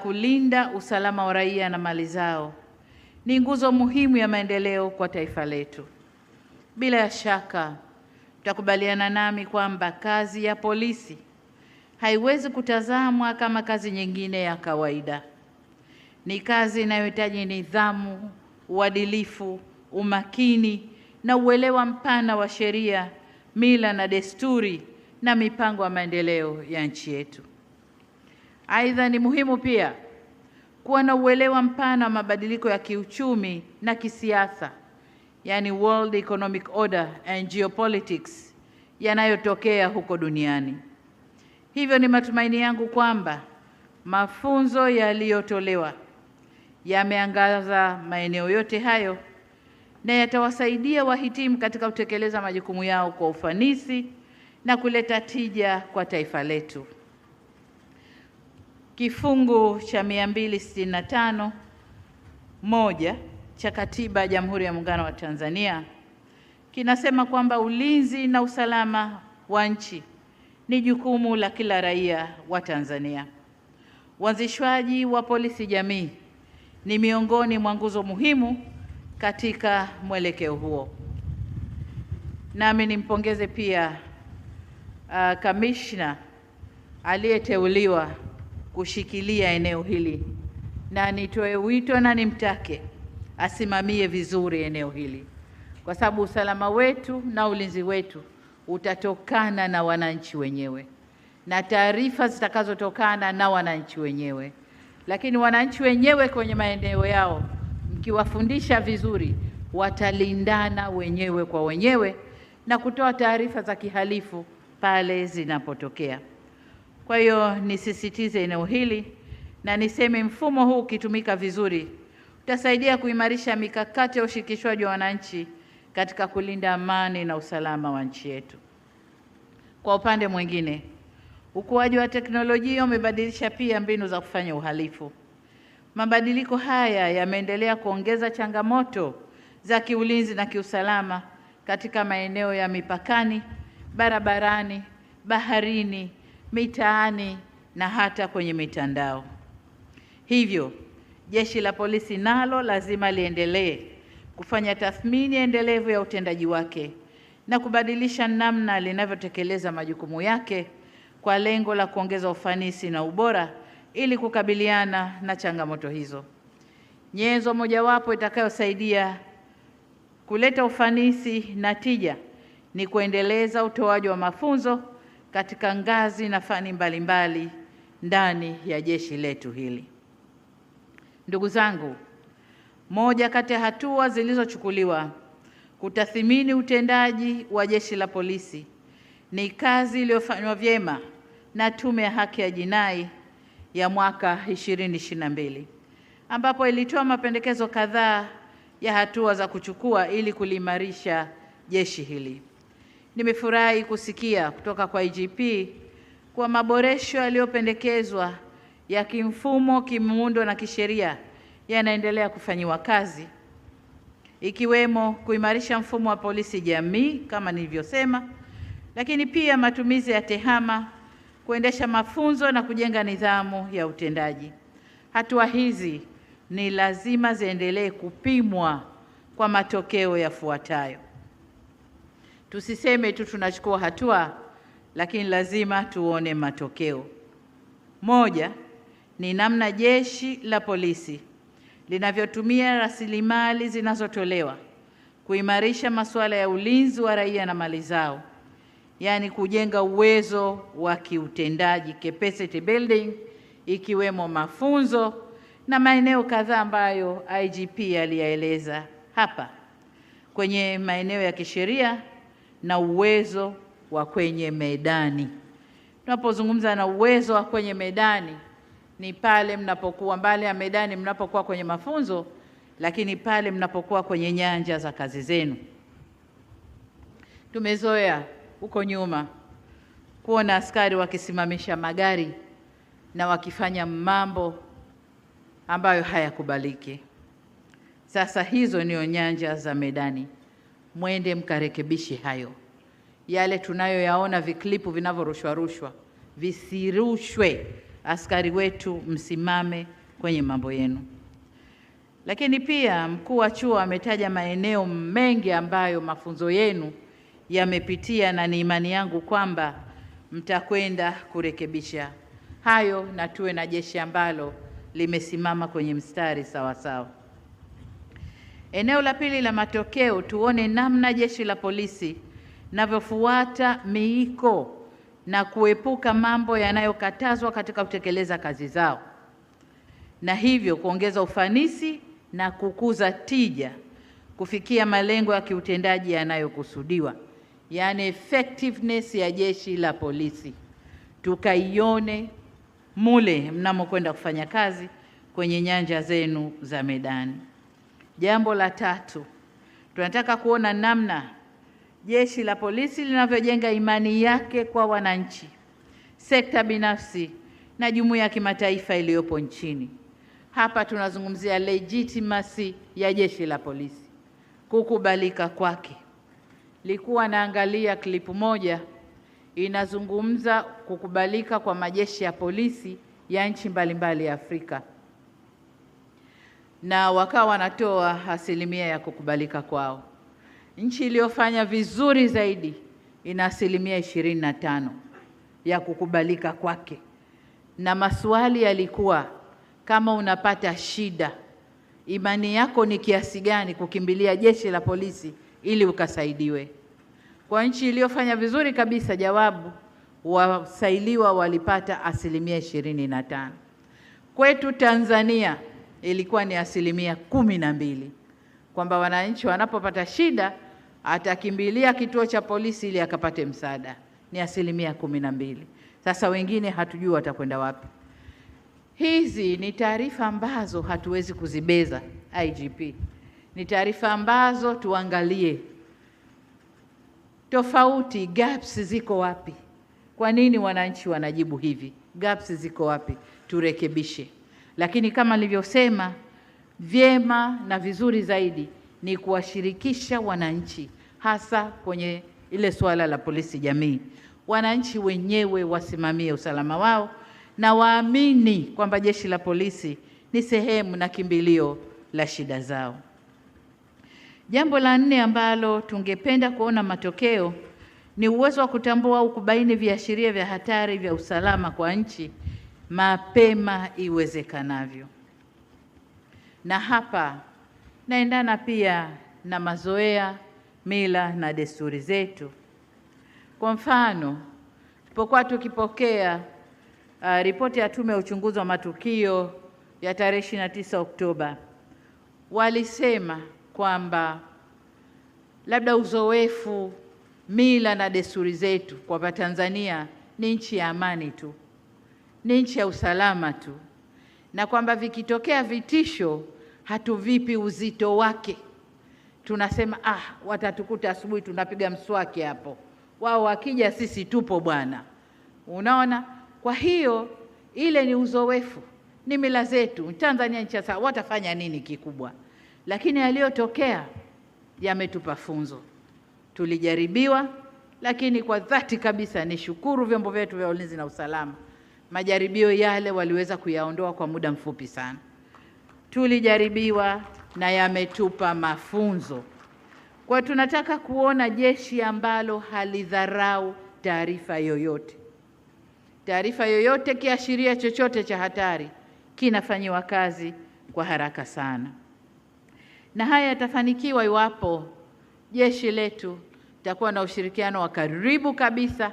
Kulinda usalama wa raia na mali zao ni nguzo muhimu ya maendeleo kwa taifa letu. Bila shaka mtakubaliana nami kwamba kazi ya polisi haiwezi kutazamwa kama kazi nyingine ya kawaida. Ni kazi inayohitaji nidhamu, uadilifu, umakini na uelewa mpana wa sheria, mila na desturi na mipango ya maendeleo ya nchi yetu. Aidha, ni muhimu pia kuwa na uelewa mpana wa mabadiliko ya kiuchumi na kisiasa, yani World Economic Order and Geopolitics, yanayotokea huko duniani. Hivyo ni matumaini yangu kwamba mafunzo yaliyotolewa yameangaza maeneo yote hayo na yatawasaidia wahitimu katika kutekeleza majukumu yao kwa ufanisi na kuleta tija kwa taifa letu. Kifungu cha 265(1) cha Katiba ya Jamhuri ya Muungano wa Tanzania kinasema kwamba ulinzi na usalama wa nchi ni jukumu la kila raia wa Tanzania. Uanzishwaji wa polisi jamii ni miongoni mwa nguzo muhimu katika mwelekeo huo. Nami nimpongeze pia kamishna aliyeteuliwa kushikilia eneo hili, na nitoe wito na nimtake asimamie vizuri eneo hili, kwa sababu usalama wetu na ulinzi wetu utatokana na wananchi wenyewe na taarifa zitakazotokana na wananchi wenyewe. Lakini wananchi wenyewe kwenye maeneo yao, mkiwafundisha vizuri, watalindana wenyewe kwa wenyewe na kutoa taarifa za kihalifu pale zinapotokea. Kwa hiyo nisisitize eneo hili na niseme mfumo huu ukitumika vizuri utasaidia kuimarisha mikakati ya ushirikishwaji wa wananchi katika kulinda amani na usalama wa nchi yetu. Kwa upande mwingine, ukuaji wa teknolojia umebadilisha pia mbinu za kufanya uhalifu. Mabadiliko haya yameendelea kuongeza changamoto za kiulinzi na kiusalama katika maeneo ya mipakani, barabarani, baharini, mitaani na hata kwenye mitandao. Hivyo, Jeshi la Polisi nalo lazima liendelee kufanya tathmini endelevu ya utendaji wake na kubadilisha namna linavyotekeleza majukumu yake kwa lengo la kuongeza ufanisi na ubora ili kukabiliana na changamoto hizo. Nyenzo mojawapo itakayosaidia kuleta ufanisi na tija ni kuendeleza utoaji wa mafunzo katika ngazi na fani mbalimbali ndani ya jeshi letu hili. Ndugu zangu, moja kati ya hatua zilizochukuliwa kutathmini utendaji wa Jeshi la Polisi ni kazi iliyofanywa vyema na Tume ya Haki ya Jinai ya mwaka 2022, ambapo ilitoa mapendekezo kadhaa ya hatua za kuchukua ili kuliimarisha jeshi hili. Nimefurahi kusikia kutoka kwa IGP kwa maboresho yaliyopendekezwa ya kimfumo, kimuundo na kisheria yanaendelea kufanyiwa kazi, ikiwemo kuimarisha mfumo wa polisi jamii kama nilivyosema, lakini pia matumizi ya tehama, kuendesha mafunzo na kujenga nidhamu ya utendaji. Hatua hizi ni lazima ziendelee kupimwa kwa matokeo yafuatayo. Tusiseme tu tunachukua hatua, lakini lazima tuone matokeo. Moja, ni namna Jeshi la Polisi linavyotumia rasilimali zinazotolewa kuimarisha masuala ya ulinzi wa raia na mali zao, yaani kujenga uwezo wa kiutendaji, capacity building, ikiwemo mafunzo na maeneo kadhaa ambayo IGP aliyaeleza hapa, kwenye maeneo ya kisheria na uwezo wa kwenye medani. Tunapozungumza na uwezo wa kwenye medani ni pale mnapokuwa mbali ya medani, mnapokuwa kwenye mafunzo, lakini pale mnapokuwa kwenye nyanja za kazi zenu. Tumezoea huko nyuma kuona askari wakisimamisha magari na wakifanya mambo ambayo hayakubaliki. Sasa hizo ndio nyanja za medani. Mwende mkarekebishe hayo. Yale tunayoyaona viklipu vinavyorushwa visirushwe. askari wetu msimame kwenye mambo yenu. Lakini pia mkuu wa chuo ametaja maeneo mengi ambayo mafunzo yenu yamepitia, na ni imani yangu kwamba mtakwenda kurekebisha hayo na tuwe na jeshi ambalo limesimama kwenye mstari sawa sawa. Eneo la pili la matokeo, tuone namna jeshi la polisi linavyofuata miiko na kuepuka mambo yanayokatazwa katika kutekeleza kazi zao, na hivyo kuongeza ufanisi na kukuza tija kufikia malengo ya kiutendaji yanayokusudiwa, yaani effectiveness ya jeshi la polisi tukaione mule mnamokwenda kufanya kazi kwenye nyanja zenu za medani. Jambo la tatu, tunataka kuona namna jeshi la polisi linavyojenga imani yake kwa wananchi, sekta binafsi na jumuiya ya kimataifa iliyopo nchini. Hapa tunazungumzia legitimacy ya jeshi la polisi, kukubalika kwake. Nilikuwa naangalia klipu moja inazungumza kukubalika kwa majeshi ya polisi ya nchi mbalimbali ya Afrika, na wakawa wanatoa asilimia ya kukubalika kwao. Nchi iliyofanya vizuri zaidi ina asilimia 25 ya kukubalika kwake, na maswali yalikuwa kama unapata shida, imani yako ni kiasi gani kukimbilia jeshi la polisi ili ukasaidiwe. Kwa nchi iliyofanya vizuri kabisa, jawabu wasailiwa walipata asilimia 25. Kwetu Tanzania ilikuwa ni asilimia 12, kwamba wananchi wanapopata shida atakimbilia kituo cha polisi ili akapate msaada, ni asilimia 12. Sasa wengine hatujui watakwenda wapi. Hizi ni taarifa ambazo hatuwezi kuzibeza IGP. Ni taarifa ambazo tuangalie tofauti, gaps ziko wapi? Kwa nini wananchi wanajibu hivi? Gaps ziko wapi? Turekebishe. Lakini kama nilivyosema, vyema na vizuri zaidi ni kuwashirikisha wananchi, hasa kwenye ile suala la polisi jamii. Wananchi wenyewe wasimamie usalama wao na waamini kwamba jeshi la polisi ni sehemu na kimbilio la shida zao. Jambo la 4 ambalo tungependa kuona matokeo ni uwezo wa kutambua au kubaini viashiria vya hatari vya usalama kwa nchi mapema iwezekanavyo. Na hapa naendana pia na mazoea, mila na desturi zetu. Kwa mfano, tulipokuwa tukipokea ripoti ya Tume ya Uchunguzi wa Matukio ya tarehe 29 Oktoba, walisema kwamba labda uzoefu, mila na desturi zetu kwamba Tanzania ni nchi ya amani tu, ni nchi ya usalama tu, na kwamba vikitokea vitisho hatuvipi uzito wake. Tunasema watatukuta asubuhi tunapiga mswaki hapo, wao wakija sisi tupo bwana. Unaona? Kwa hiyo ile ni uzoefu, ni mila zetu. Tanzania nchi sasa watafanya nini kikubwa? Lakini yaliyotokea yametupa funzo. Tulijaribiwa, lakini kwa dhati kabisa nishukuru vyombo vyetu vya ulinzi na usalama. Majaribio yale waliweza kuyaondoa kwa muda mfupi sana. Tulijaribiwa na yametupa mafunzo. Kwa tunataka kuona jeshi ambalo halidharau taarifa yoyote. Taarifa yoyote, kiashiria chochote cha hatari kinafanyiwa kazi kwa haraka sana. Na haya yatafanikiwa iwapo jeshi letu litakuwa na ushirikiano wa karibu kabisa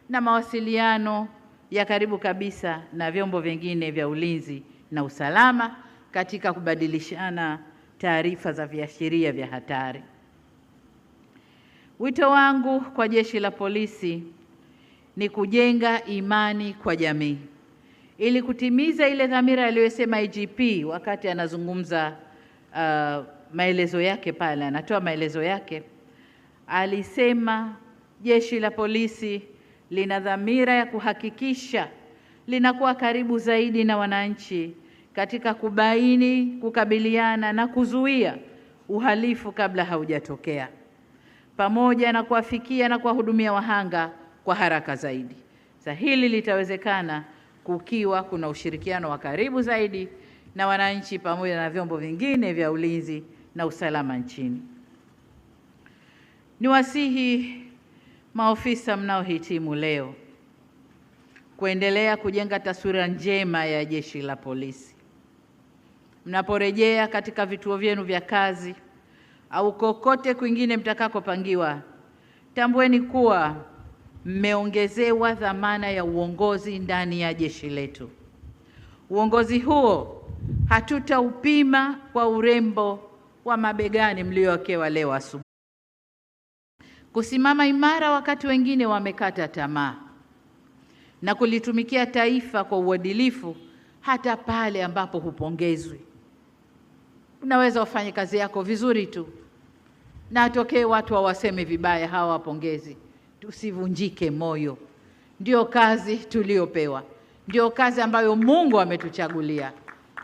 na mawasiliano ya karibu kabisa na vyombo vingine vya ulinzi na usalama katika kubadilishana taarifa za viashiria vya hatari. Wito wangu kwa jeshi la polisi ni kujenga imani kwa jamii ili kutimiza ile dhamira aliyosema IGP wakati anazungumza maelezo yake pale, anatoa maelezo yake. Alisema jeshi la polisi lina dhamira ya kuhakikisha linakuwa karibu zaidi na wananchi katika kubaini, kukabiliana na kuzuia uhalifu kabla haujatokea, pamoja na kuwafikia na kuwahudumia wahanga kwa haraka zaidi. Sasa hili litawezekana kukiwa kuna ushirikiano wa karibu zaidi na wananchi pamoja na vyombo vingine vya ulinzi na usalama nchini. Niwasihi maofisa mnaohitimu leo kuendelea kujenga taswira njema ya Jeshi la Polisi. Mnaporejea katika vituo vyenu vya kazi au kokote kwingine mtakakopangiwa, tambueni kuwa mmeongezewa dhamana ya uongozi ndani ya jeshi letu. Uongozi huo hatutaupima kwa urembo wa mabegani mliowekewa leo asubuhi. Kusimama imara wakati wengine wamekata tamaa, na kulitumikia taifa kwa uadilifu hata pale ambapo hupongezwi. Unaweza ufanye kazi yako vizuri tu na atokee watu wawaseme vibaya, hawa wapongezi. Tusivunjike moyo. Ndio kazi tuliopewa, ndio kazi ambayo Mungu ametuchagulia.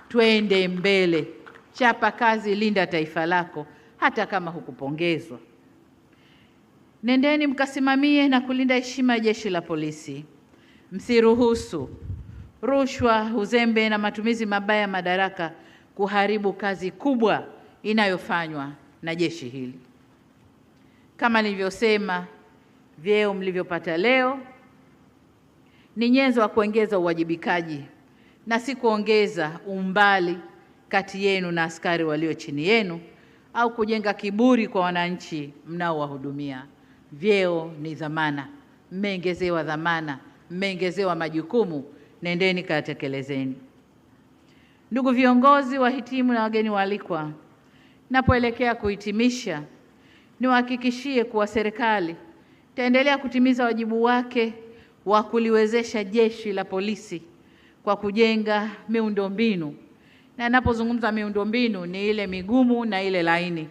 Twende mbele, chapa kazi, linda taifa lako hata kama hukupongezwa. Nendeni mkasimamie na kulinda heshima ya Jeshi la Polisi. Msiruhusu rushwa, uzembe na matumizi mabaya ya madaraka kuharibu kazi kubwa inayofanywa na jeshi hili. Kama nilivyosema, vyeo mlivyopata leo ni nyenzo wa kuongeza uwajibikaji na si kuongeza umbali kati yenu na askari walio chini yenu au kujenga kiburi kwa wananchi mnaowahudumia. Vyeo ni dhamana, mmeongezewa dhamana, mmeongezewa majukumu, nendeni katekelezeni. Ndugu viongozi, wahitimu na wageni waalikwa, napoelekea kuhitimisha, niwahakikishie kuwa serikali itaendelea kutimiza wajibu wake wa kuliwezesha Jeshi la Polisi kwa kujenga miundombinu. Na ninapozungumza miundombinu ni ile migumu na ile laini,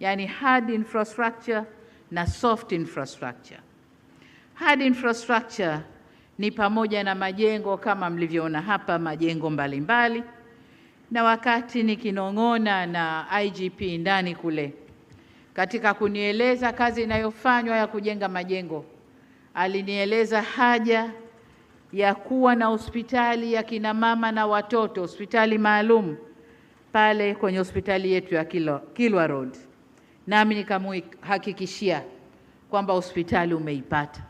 yani hard infrastructure na soft infrastructure. Hard infrastructure ni pamoja na majengo kama mlivyoona hapa, majengo mbalimbali. Na wakati nikinong'ona na IGP ndani kule katika kunieleza kazi inayofanywa ya kujenga majengo, alinieleza haja ya kuwa na hospitali ya kina mama na watoto, hospitali maalum pale kwenye hospitali yetu ya Kilwa Road. Nami nikamhakikishia kwamba hospitali umeipata.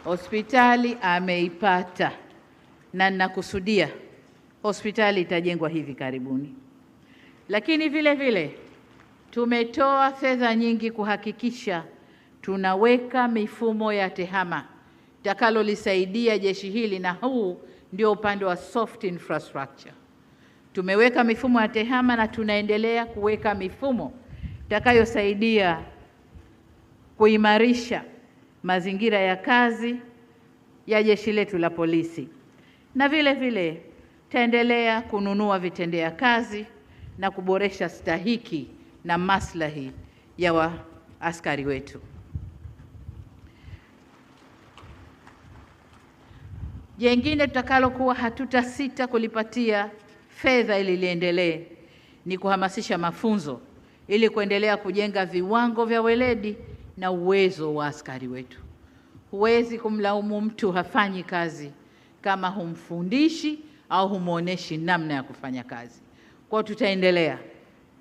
Hospitali ameipata, na ninakusudia hospitali itajengwa hivi karibuni. Lakini vile vile tumetoa fedha nyingi kuhakikisha tunaweka mifumo ya tehama itakalolisaidia jeshi hili, na huu ndio upande wa soft infrastructure. Tumeweka mifumo ya tehama na tunaendelea kuweka mifumo itakayosaidia kuimarisha mazingira ya kazi ya jeshi letu la polisi. Na vile vile taendelea kununua vitendea kazi na kuboresha stahiki na maslahi ya askari wetu. Jengine tutakalokuwa hatutasita kulipatia fedha ili liendelee ni kuhamasisha mafunzo ili kuendelea kujenga viwango vya weledi na uwezo wa askari wetu. Huwezi kumlaumu mtu hafanyi kazi kama humfundishi au humuoneshi namna ya kufanya kazi. Kwa tutaendelea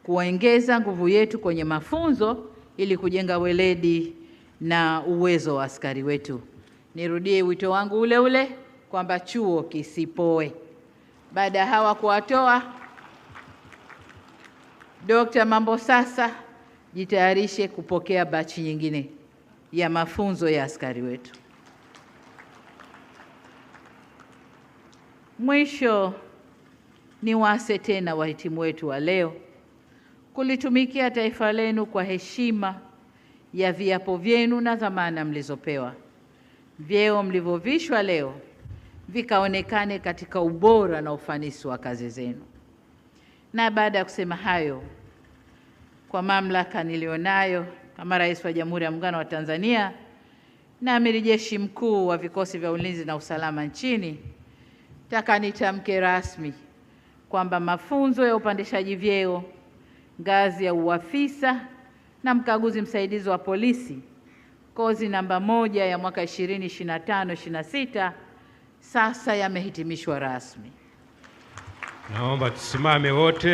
kuongeza nguvu yetu kwenye mafunzo ili kujenga weledi na uwezo wa askari wetu. Nirudie wito wangu ule ule kwamba chuo kisipoe. Baada ya hawa kuwatoa, Dr. Mambo sasa jitayarishe kupokea bachi nyingine ya mafunzo ya askari wetu. Mwisho ni waase tena wahitimu wetu wa leo kulitumikia taifa lenu kwa heshima ya viapo vyenu na dhamana mlizopewa. Vyeo mlivyovishwa leo vikaonekane katika ubora na ufanisi wa kazi zenu. Na baada ya kusema hayo, kwa mamlaka nilionayo kama Rais wa Jamhuri ya Muungano wa Tanzania na Amiri Jeshi Mkuu wa Vikosi vya Ulinzi na Usalama nchini, nataka nitamke rasmi kwamba mafunzo ya upandishaji vyeo ngazi ya uafisa na mkaguzi msaidizi wa polisi kozi namba 1 ya mwaka 2025-26 sasa yamehitimishwa rasmi. Naomba tusimame wote.